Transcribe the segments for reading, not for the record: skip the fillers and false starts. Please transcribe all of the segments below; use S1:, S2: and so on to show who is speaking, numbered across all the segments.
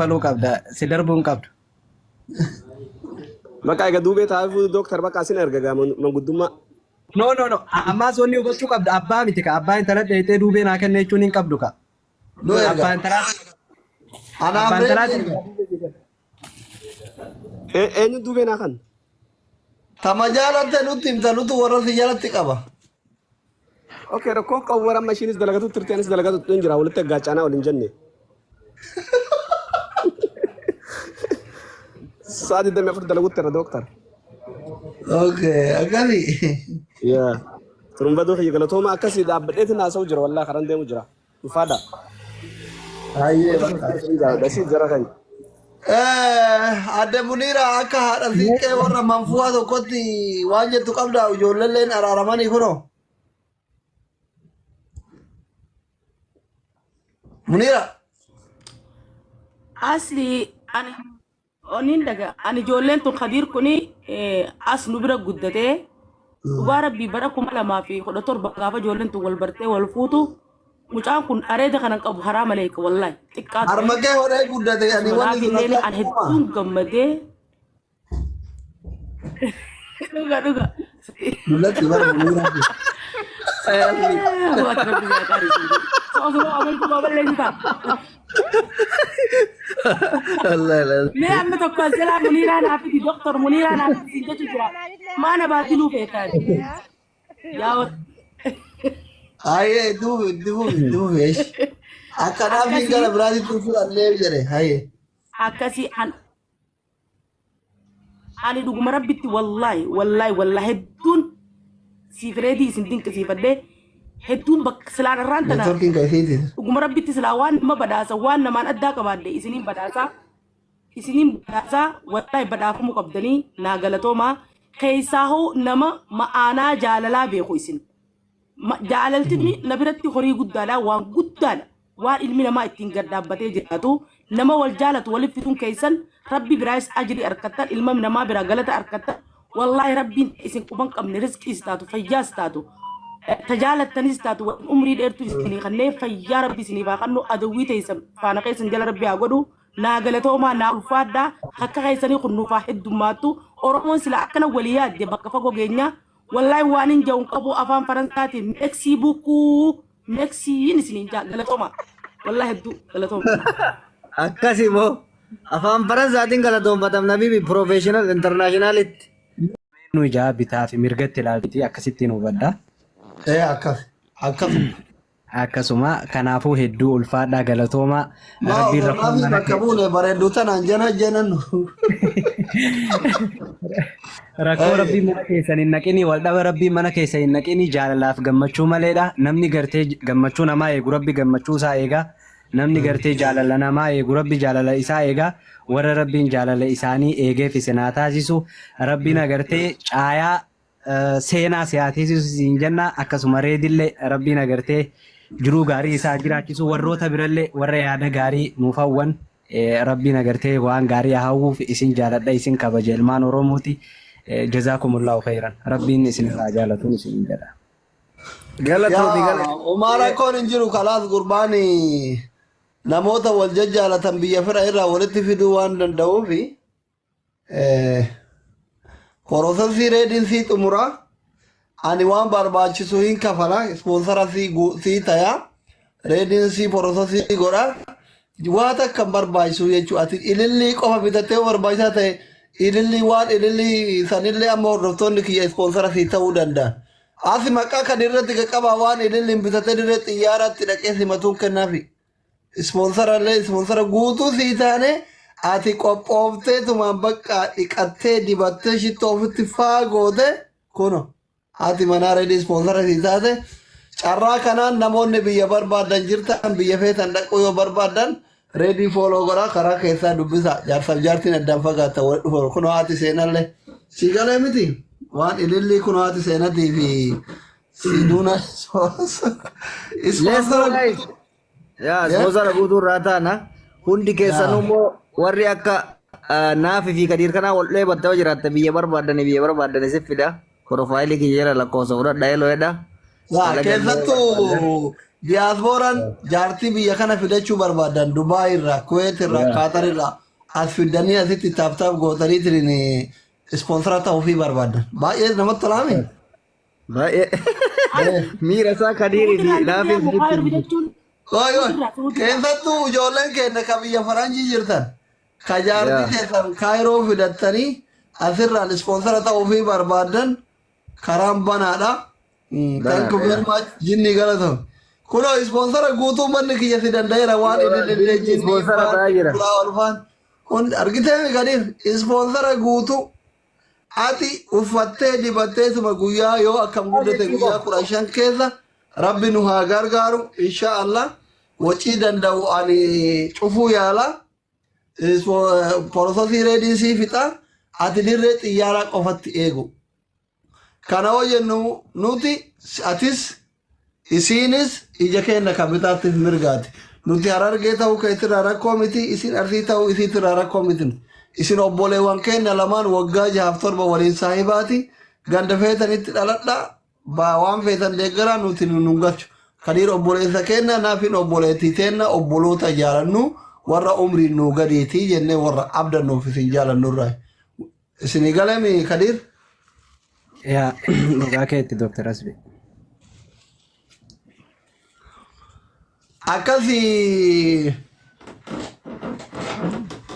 S1: kaffaluu qabda si darbuun qabdu.
S2: Maqaa egaa duubee taa'uu dooktar bakka asin erga manguddummaa.
S1: No. Ammaas wanni hubachuu qabda abbaa miti ka abbaa intala dheetee duubee naa kenna jechuun hin qabdu ka.
S3: No
S1: Abbaa
S3: erga.
S1: intalaa.
S3: Anaaf
S1: Abbaa intalaa.
S2: Eenyu duubee naa kan?
S3: Tama jaalatte nutti himta nutu warra si jalatti qaba.
S2: Okay, rakkoo qabu warra amma ishiinis dalagatu turteenis dalagatu hin jira walitti aggaaccaanaa waliin jenne. Sa'aatii damee afur dalagutti irra dooktar.
S3: Okay, akkami.
S2: Yaa. Turumba duufi galatooma akkasii dhaabbadheetiin haasa'u jira wallaa karan deemu jira. Dhufaadha.
S3: Hayyee bakka.
S2: Dasii jara kan.
S3: Adde Muniira akka haadha siiqqee warra manfuwaa tokkotti waan jettu qabda ijoolleen araaramanii kunoo. Muniira.
S4: Asli ani onin daga ani ijoolleen tun Khadiir kuni as nu bira guddatee dhugaa rabbii bara 2017 gaafa ijoolleen tun wal bartee wal fuutu mucaan kun areeda kanan qabu haraa malee wallahi xiqqaa
S3: Harmakkee hodhee guddate ani wanni sun
S4: illee an hedduun gammadee dhuga
S3: Mul'atti bara Muniira.
S4: Waat rabbi yaa qaarii soo amantu baballee jita mee amma tokko asirraa Muniiraa naaf fidi doktor Muniiraa naaf fidi jechu jira maana baatiluu feetaan yaa
S3: Hayyee duubi. Akkanaaf hin gara biraatitti fudhannee jedhe hayyee.
S4: akkasii ani dhuguma rabbitti wallahi hedduun siifireetii isin dinqisiifadhee hedduun bakka silaan irraan tana
S3: Neetworkiin kayfiiti.
S4: dhuguma rabbitti silaa waan nama badhaasa waan namaan addaa qabaadde isiniin badhaasaa wallahi badhaafamuu qabdanii naa galatoomaa keessaa hoo nama ma'aanaa jaalalaa beeku isin jaalaltini na biratti horii guddaadha waan guddaadha waan ilmi namaa ittiin gaddaabbatee jiraatu nama wal jaalatu waliif fituun keessan rabbi biraayis ajrii arkattan ilma namaa biraa galata arkattan wallahi rabbiin isin quban qabne rizqiis taatu fayyaas taatu tajaalattanis taatu umrii dheertu isinii kanneen fayyaa rabbi isiniif haa kennu adawwii teessan faana keessan jala rabbi haa godhu naa galatoomaa naa ulfaadhaa akka keessanii kunnuufaa heddummaattu oromoon sila akkana walii yaadde bakka fagoo geenyaa wallahi waan hin jawun qabu afaan faransaatiin meeksii bukuu meeksiin isiniin galatoomaa wallahi hedduu galatoomaa.
S5: Akkasii moo afaan faransaatiin galatoomfatamna bibi professional internationalitti.
S1: Nu ijaa bitaa fi mirgatti ilaaltii akkasittiin hubadha.
S3: Akkas.
S1: Akkasuma kanaafuu hedduu ulfaadhaa galatoomaa.
S3: Rabbiin bakka buune bareedduu tanaan jenannu.
S1: Rakkoo rabbii mana keessa hin naqini waldhaba rabbii mana keessa hin naqini jaalalaaf gammachuu maleedha. Namni gartee gammachuu namaa eegu rabbi gammachuu isaa eega. Namni gartee jaalala namaa eegu rabbi jaalala isaa eega. Warra rabbiin jaalala isaanii eegeef isinaa taasisu rabbiin agartee caayaa seenaa siyaatiisisu siin jenna akkasuma reedillee rabbiin agartee jiruu gaarii isaa jiraachisu warroota birallee warra yaada gaarii nuuf hawwan rabbiin agartee waan gaarii hawwuuf isin jaaladha isin kabaja ilmaan Oromooti. Jazakumullahu khairan. Rabbiin isin irraa jaalatuun isin jedha.
S3: Umaara koon hin jiru kalaas gurbaani namoota wal jajjaalatan biyya fira irraa walitti fiduu waan danda'uuf Porosesii reedinsii xumuraa ani waan barbaachisu hin kafala ispoonsara sii tayaa reedinsii porosesii godha waan akka barbaachisu jechuudha ati ilillii qofa bitatee barbaachisaa ta'e ilillii waan ilillii sanillee amma hordoftoonni kiyya ispoonsara sii ta'uu danda'a. Asi maqaa kan irratti qaqqabaa waan ililliin bitatee dirree xiyyaaratti dhaqee simatuun kennaafi. Ispoonsara guutuu sii taane ati qophooftee tumaan bakka dhiqattee dibattee shittoo ofitti faagoote kuno ati manaa reedii ispoonsara sii taate carraa kanaan namoonni biyya barbaadan jirtan biyya feetan dhaquu yoo barbaadan reedii fooloo godhaa karaa keessaa dubbisa jaarsaaf jaartiin addaan fagaata wal dhufu kunoo ati seenallee sii galee miti waan ilillii kunoo ati seenatii fi sii duuna
S5: ispoonsara guutuu irraa taana hundi keessanuu immoo warri akka naafi fi Khadiir kanaa wal dheebattee jiraatte biyya barbaaddan isif fida. Profaayilii kiyya lakkoofsa fudhadha eeloodha.
S3: Keessattuu diyaaspooraan jaartii biyya kana fidachuu barbaadan Dubaay irraa, Kuwait irraa, Qaatar irraa as fidanii asitti taaptaaf gootanii tiriin ispoonsara ta'uufii barbaadan. Baay'ee namatti tolaame.
S5: Baay'ee miira isaa Kadirii fi naafis
S3: keessattuu ijoolleen keenya ka biyya faranjii jirtan ka jaartii keessan kaayiroo fidattanii asirraan ispoonsara ta'uufii barbaadan karaan banaadha. Thank you very much. Jinni galatoom. Kunoo ispoonsara guutuu manni kiyya si danda'eera waan inni jinni faan kun argitee Kadir ispoonsara guutuu ati uffattee dibattee suma guyyaa yoo akkam guddate guyyaa 15 keessa rabbi nu haa gargaaru insha Allah wacii danda'u ani cufuu yaala porososii reediisii fixa ati dirree xiyyaaraa qofatti eegu. Kana hoo jennu nuti atis isiinis ija keenya kan bitaattiif mirgaati. Nuti Harargee ta'uu keessirraa rakkoo miti isin Arsii ta'uu isiitirraa rakkoo miti. Isin obboleewwan keenya lamaan waggaa 6-7 waliin saahibaati. Ganda feetanitti dhaladha. Waan feetan deeggaraa nuti nun galchu. Kadir obboleessa keenya naafin obboleettii teenna obboloota jaalannu warra umriin nu gadiitii jennee warra abdannuuf isin jaalannurraa. Isin galami Kadir?
S1: Yaa dhugaa keetti Dr. Asbi.
S3: Akkasii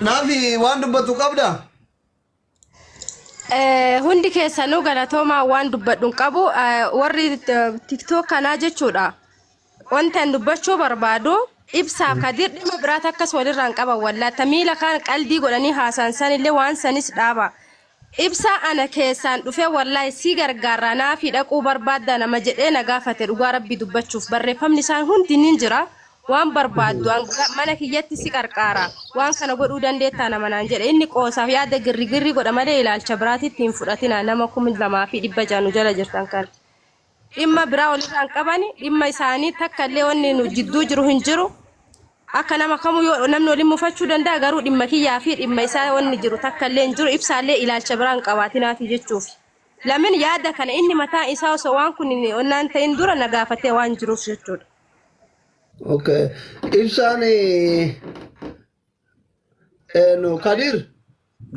S3: naafi waan dubbatu qabda?
S6: Hundi keessanuu galatoomaa waan dubbadhuun qabu warri TikTok kanaa jechuudha. Wanta dubbachuu barbaadu ibsaaf Kadir dhimma biraata akkas walirraan qaban wallaata miila kaan qaldii godhanii haasaan sanillee waan sanis dhaaba. Ibsa ana keessaan dhufee wallahi si gargaara naafi dhaquu barbaadda nama jedhee na gaafate dhugaa rabbii dubbachuuf barreeffamni isaan hundi ni jira. Waan barbaaddu mana kiyyatti si qarqaara waan kana godhuu dandeettaa nama naan jedhe inni qoosaaf yaada girrigirri godha malee ilaalcha biraatitti hin fudhatina nama 2600 jala jirtan kan dhimma biraa walirraan qabani dhimma isaanii takka illee wanni nu jidduu jiru hin jiru akka nama kamuu yoo namni waliin mufachuu danda'a garuu dhimma kiyyaa fi dhimma isaa wanni jiru takka illee hin jiru ibsaallee ilaalcha biraan qabaatinaafi jechuuf lamin yaada kana inni mataa isaa osoo waan kun onnaan ta'in dura na gaafatee waan jiruuf jechuudha.
S3: Okay. Ibsaan no Kadir.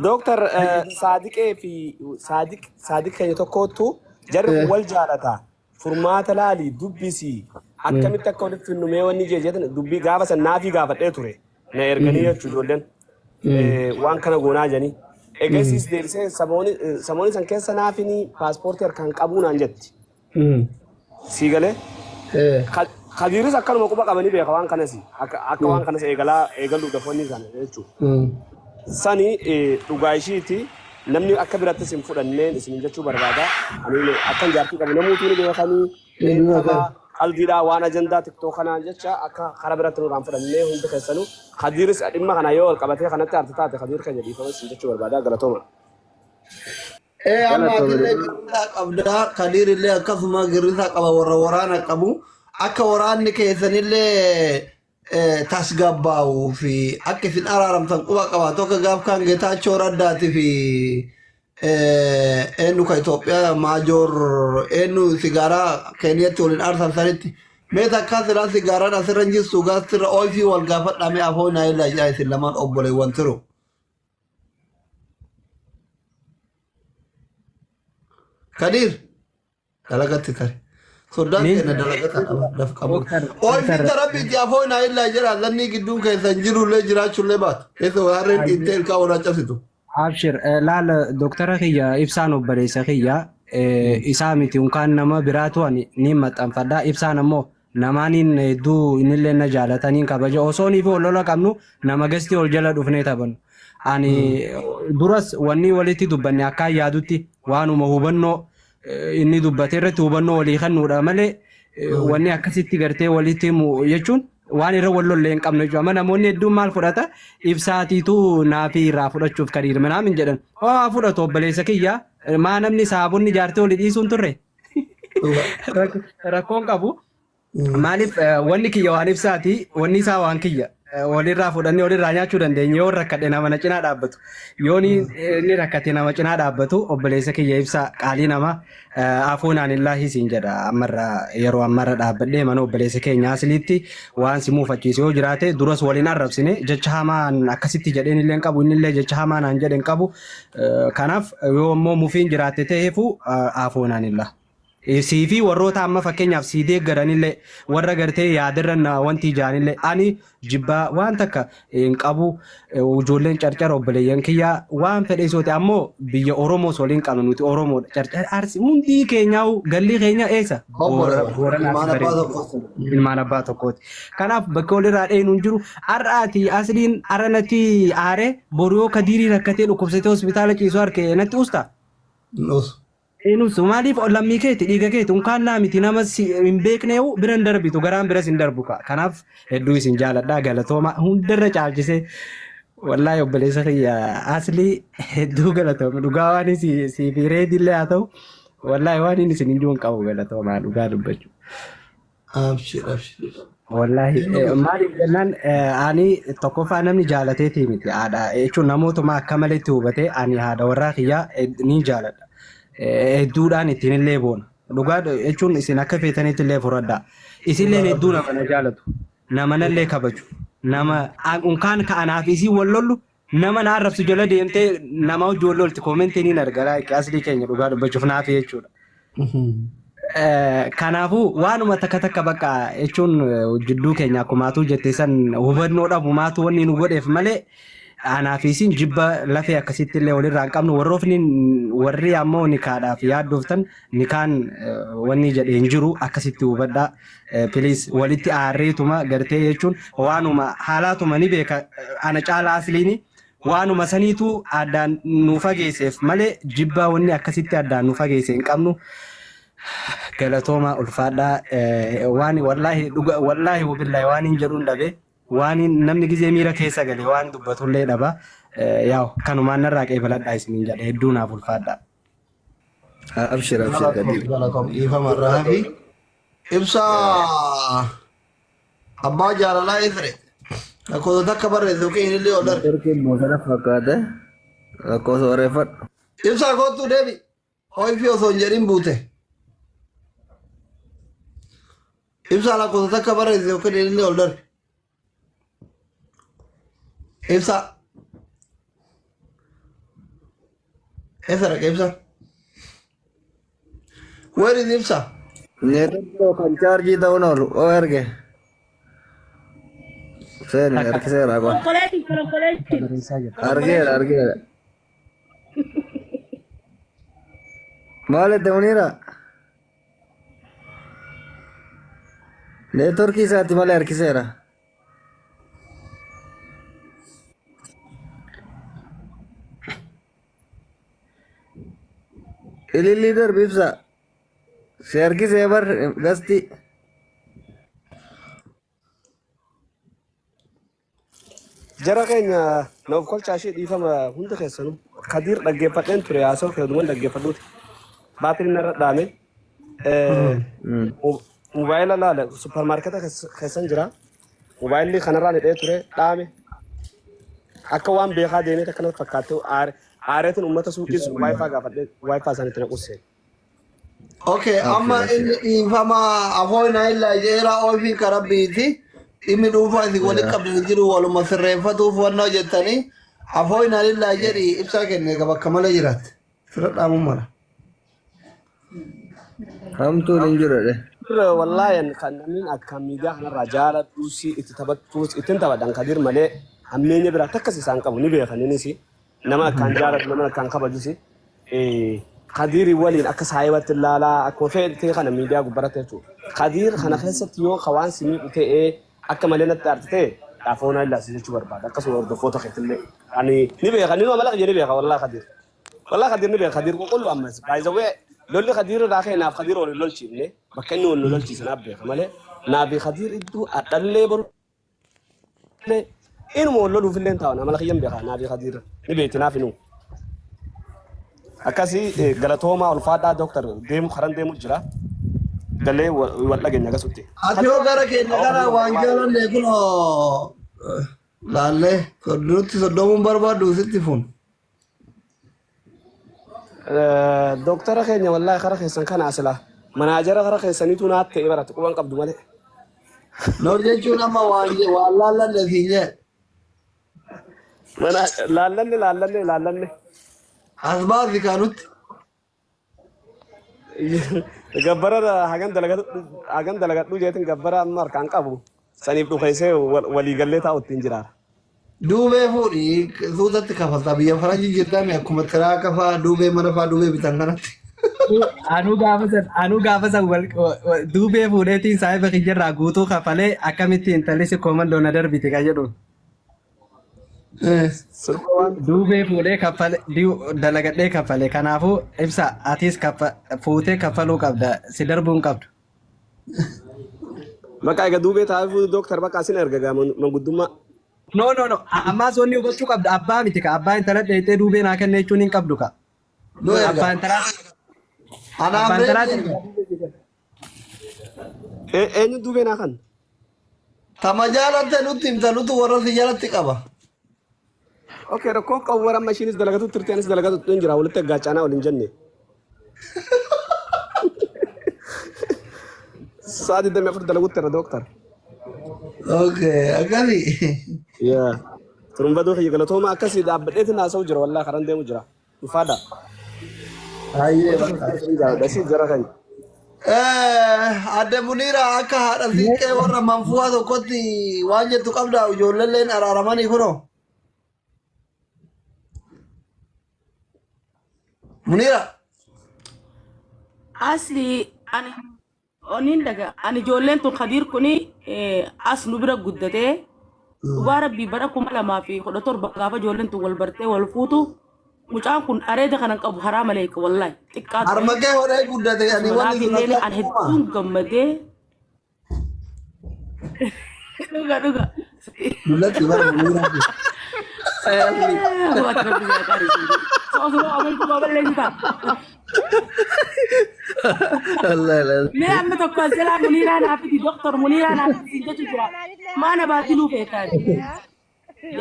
S2: Doktor Saadiqee fi Saadiq keenya tokkottu jarri wal jaalata. Furmaata laali dubbisi. Akkamitti akka walitti finnumee wanni jeejetan dubbii gaafa san naafii gaafadhee ture. Na erganii jechuu ijoolleen waan kana goonaa janii. Eegasiis deebisee samooni san keessa naafini paaspoortii harkaan qabuu naan jetti. Sii galee? Kadiris akkanuma quba qabanii beeka waan kanas akka waan kanas eegaluu dafoonni kana jechuudha. Sani dhugaa ishiiti namni akka biratti isin fudhannee isin jechuu barbaada. Ani akkan jaartii qabu namoota ni beekanii qalbiidhaa waan ajandaa TikTok kanaan jecha akka karaa biratti nurraan fudhannee hundi keessanuu Kadiris dhimma kana yoo ol qabatee kanatti arti taate Kadir kan jedhiifama isin jechuu barbaada galatooma.
S3: Amma illee girrisaa qabdaa Kadir illee akkasuma girrisaa qaba warra waraana qabu. Akka waraanni keessanillee tasgabbaa'uu fi akka isin araaramtan quba qabaatu akka gaaf kan Geetaachoo Raddaatii fi eenyu ka Itoophiyaa maajoor eenyu sigaaraa Keeniyatti waliin aarsan sanitti mee takkaa silaan sigaaraan asirra jirtu gaasirra ooyifii wal gaafadhamee afoo naa illaa isin lamaan obboleewwan tiru. Kadir dalagatti tare. Sudan kena dalagata daf qabu. Ol fitara bi jafo na illa jira zanni gidun kai sanjiru le jira chulle bat. Eso harren intel ka wala chasitu.
S1: Abshir laal doktora kiyya ibsaan obboleessa kiyya isaa miti unkaan nama biraatu ani ni maxxanfadha ibsaan ammoo namaaniin hedduu inillee na jaalataniin kabaja osoonii fi olola qabnu nama gasti ol jala dhufnee taphannu. Ani duras wanni walitti dubbanne akka yaadutti waanuma hubannoo inni dubbatee irratti hubannoo walii kennuudha malee wanni akkasitti gartee walitti jechuun waan irra wal lollee hin qabne jechuudha. Amma namoonni hedduun maal fudhata ibsaatiitu naafii irraa fudhachuuf Kadir manaan hin jedhan. Haa fudhatu obboleessa kiyya maa namni saabonni jaartee olii dhiisuun turre rakkoon qabu. Maaliif wanni kiyya waan ibsaati wanni isaa waan kiyya walirraa fudhannee walirraa nyaachuu dandeenya yoo rakkate nama na cinaa dhaabbatu yoo inni rakkate nama cinaa dhaabbatu obboleessa kiyya ibsaa qaalii nama afuunaan illaahi siin jedha ammarra yeroo ammarra dhaabbadhee mana obboleessa keenya asliitti waan si muufachiise yoo jiraate duras waliin arrabsine jecha hamaan akkasitti jedheen illee qabu innillee jecha hamaan aan jedhen qabu kanaaf yoo immoo mufiin jiraate ta'eefu afuunaan illaa. Siifi warroota amma fakkeenyaaf sii deeggaranillee warra gartee yaadirran wanti ijaanillee ani jibbaa waan takka hin qabu ijoolleen carcara obboleeyyan kiyyaa waan fedhe isoote ammoo biyya Oromoos waliin qabnu nuti Oromoodha carcara arsi hundi keenyaa'u galli keenya eessa ilmaan abbaa tokkooti kanaaf bakka walirraa dheenuun jiru har'aati asliin arranatti aaree boriyoo kadiirii rakkatee dhukkubsatee hospitaala ciisuu harkee natti usta. Inus maaliif lammii keeti dhiiga keeti unkaan naamiti nama hin beekneewu biran darbitu garaan biras hin darbu kanaaf hedduu isin jaaladhaa galatooma hundarra caalchisee wallaahi obboleessa kiyya aslii hedduu galatooma dhugaa waan siif reedillee haa ta'u wallaahi waan inni isin hinjuun qabu galatoomaa dhugaa dubbachuu. Wallaahi maaliif jennaan ani tokkoffaa namni jaalateetii miti haadha jechuun namootuma akka malee itti hubatee ani haadha warraa kiyyaa ni jaaladha. Hedduudhaan ittiin illee boona. Dhugaa jechuun isin akka feetanitti illee fudhadhaa. Isinlee hedduu nama na jaalatu. Nama nallee kabaju. Nama unkaan ka'anaaf isii wal lollu nama na arrabsu jala deemtee nama hojii wal lolti koomentiin hin argaa aslii keenya dhugaa dubbachuuf naaf jechuudha. Kanaafuu waanuma takka takka bakka jechuun jidduu keenya akkumaatuu jettee san hubannoo dhabu maatu wanni nu godheef malee anaaf isin jibba lafee akkasitti illee walirraa hin qabnu warri ammoo nikaadhaaf yaaddooftan nikaan wanni jedhee hin jiru akkasitti hubadhaa piliis walitti aarreetuma gartee jechuun waanuma haalaatuma ni beeka ana caalaa asliini waanuma saniitu addaan nu fageesseef malee jibbaa wanni akkasitti addaan nu fageesse hin qabnu. Galatooma ulfaadhaa waan wallaahi wabillaahi waan hin jedhuun dhabee. Waan namni gizee miira keessa galee waan dubbatullee dhaba yaa'u kanumaan narraa qeebaladhaa isiniin jedhe hedduu naaf ulfaadhaa.
S5: Abshir gadi.
S3: Ifamarraa fi ibsaa abbaa jaalalaa Efre lakkoofsa takka barreessu yookiin illee ol darbe.
S5: Turkiin moosana fakkaate lakkoofsa barreeffadhu.
S3: Ibsaa kootu deebi ho'i fi osoo hin jedhin buute. Ibsaa lakkoofsa takka barreessu yookiin illee ol darbe. Ibsa. Ibsa. Where is Ibsa?
S5: Neetu kan chargii ta'uun oolu oo erge. Seeni harkiseera kun. Argeera. Maal itti muniira? Neetworkii isaatti malee harkiseera. Ililliidar bibsa si harkisee bar gasti
S2: jara keenya naaf kolchaa ishee dhiifama hunda keessanuu kadiir dhaggeeffadheen ture haasoo fe'uudhuman dhaggeeffadhuuti baatiriin irra dhaame mobaayila laala suppermaarketa keessan jira mobaayilli kanarraan hidhee ture dhaame akka waan beekaa deemee akkanatti fakkaatee aareetiin uummata suuqiis waayifaa gaafadhee waayifaa isaaniitti naqusseen.
S3: Okay, amma inni dhiifama afooyna illaa jeeraa oofii karabbiiti. Dhimmi dhuunfaa isin walitti qabdanii jiru waluma sirreeffatuuf wannoo jettanii afooyna illaa jedhi ibsaa kenne bakka malee jiraatte. Fira dhaamuun mala.
S5: Hamtuun hin jiru.
S2: Wallaahi kan namni akka miidiyaa kanarraa jaaladhu si itti taphattuus ittiin taphatan kadir malee hammeenya biraa takkas isaan qabu ni beekaniinis nama akkaan jaalatu nama akkaan kabajusi. Kadirii waliin akka saayibatti ilaalaa akkuma fe'ee kana miidiyaa gubbaratti jechuudha. Kadir kana keessatti yoo hawaan simii ta'ee akka malee natti aarti ta'e dhaafoon illaa jechuu barbaada. Akkasuma hordoftoota keessillee ani ni beeka ni mala jedhee beeka wallaahi Kadir. Wallaahi Kadir ni beeka Kadir qulqullu ammas baay'ee lolli Kadir irraa ka'e naaf Kadir waliin lolchiifne bakka inni waliin lolchiise naaf beeka malee naaf Kadir iddoo adhallee boru inuma wal loluufillee taa'u nama lakkiyyan beeka naaf Kadir ni beekti naaf inuu. Akkasii galatoomaa ulfaadhaa dooktar deemu karan deemu jira galee wal dhageenya akkasutti.
S3: Ati yoo gara keenya gara waan jaalanne kun laallee nutti soddomuun barbaadu sitti fun.
S2: Dooktara keenya wallaahi kara keessan kana asila. Manaajara kara keessaniitu naatti ta'e baratu quban qabdu malee.
S3: Noor jechuun amma waan laallanne siin jee.
S2: Mana laallanne.
S3: As baasi kaanutti.
S2: Gabbara hagan dalagadhu jeetin gabbara amma harkaan qabu. Saniif dhufeessee waliigallee taa'utti hin jiraara.
S3: Duubee fuudhi suutatti kafalta biyya faranjii jirtame akkuma tiraa kafaa duubee mana faa duubee bitan kanatti.
S1: Anuu gaafa san duubee fuudheetiin saayiba kiyyarraa guutuu kafalee akkamitti intalli si koomandoo na darbite ka jedhu. Duubee fuudhee dalagadhee kafale kanaafuu ibsa atis fuutee kafaluu qabda si darbuun qabdu.
S2: Maqaa egaa duubee taa'ee dooktar bakka asin erga manguddummaa.
S1: No ammaas wanni hubachuu qabda abbaa miti ka abbaa intala dheeyxee duubee naa kenna jechuun hin qabdu ka. Abbaa intalaa.
S2: Eenyu duubee naa kan?
S3: Tama jaalatte nutti himta nutu warra si jalatti qaba.
S2: Okay, rakkoon qabu warra amma ishiinis dalagatu turte anis dalagatu hin jira walitti gaachanaa waliin jenne. Saadi damee afur dalagutti irra dooktar.
S3: Okay, akkasi.
S2: Yaa. Turumba doo kiyya galatooma akkasii dhaabbadheeti naasa'u jira wallaahi karan deemu jira. Ifaadha.
S3: Hayyee.
S2: Dasii jara kan.
S3: Adde Muniira akka haadha siiqqee warra manfuwaa tokkotti waan jettu qabda ijoolleen araaramanii kunoo. Muniira.
S4: Asli onin daga ani ijoolleen tun Khadiir kuni as nu bira guddatee dhugaa rabbii bara 2017 gaafa ijoolleen tun wal bartee wal fuutu mucaan kun areeda kanan qabu haraa malee wallahi xiqqaatu.
S3: Harmaqee horee guddate ani wanni sun
S4: akka an hedduun gammadee dhuga.
S3: Dullatti bara Muniira.
S4: Mee amma tokko jalaa Muniiraa naaf fidi doktor Muniiraa naaf fidi jechu jira maana baatiluu feetaa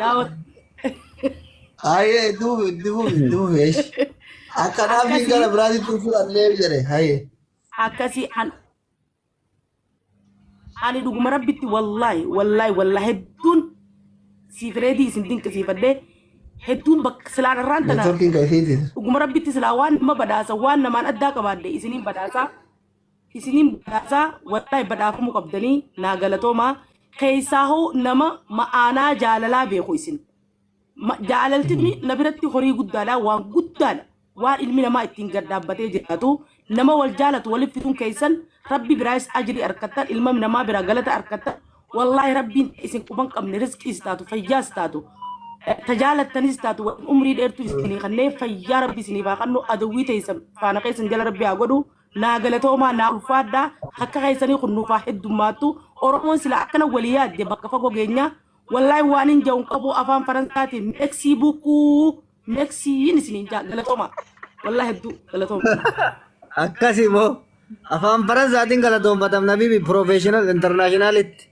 S4: yaa
S3: Hayyee duubi. Akka naafii gara biraatitti fudhannee jedhe hayyee.
S4: akkasii ani dhuguma rabbitti wallahi hedduun siifireetii isin dinqisiifadhee hedduun bakka silaan irraan tana
S3: Neetworkiin kayfiiti.
S4: dhuguma rabbitti silaa waan nama badhaasa waan namaan addaa qabaadde isiniin badhaasaa wallahi badhaafamuu qabdanii naa galatoomaa keessaa hoo nama ma'aanaa jaalalaa beeku isin jaalaltinni na biratti horii guddaadha waan ilmi namaa ittiin gaddaabbatee jiraatu nama wal jaalatu waliif fituun keessan rabbi biraayis ajrii harkattan ilma namaa biraa galata harkattan wallahi rabbiin isin quban qabne rizqiis taatu fayyaas taatu tajaalattanis taatu umrii dheertuu isinii kanneen fayyaa rabbi isiniif haa kennu adawwii teessan faana keessan jala rabbi haa godhu naa galatoomaa naa ulfaadhaa akka keessanii kun nuufaa heddummaattu oromoon sila akkana walii yaadde bakka fagoo geenyaa wallahi waan hin jawun qabu afaan faransaatiin meeksii bukuu meeksiin isiniin galatoomaa wallahi hedduu galatoomaa.
S5: Akkasii moo afaan faransaatiin galatoonfatamna bibi professional internationalitti.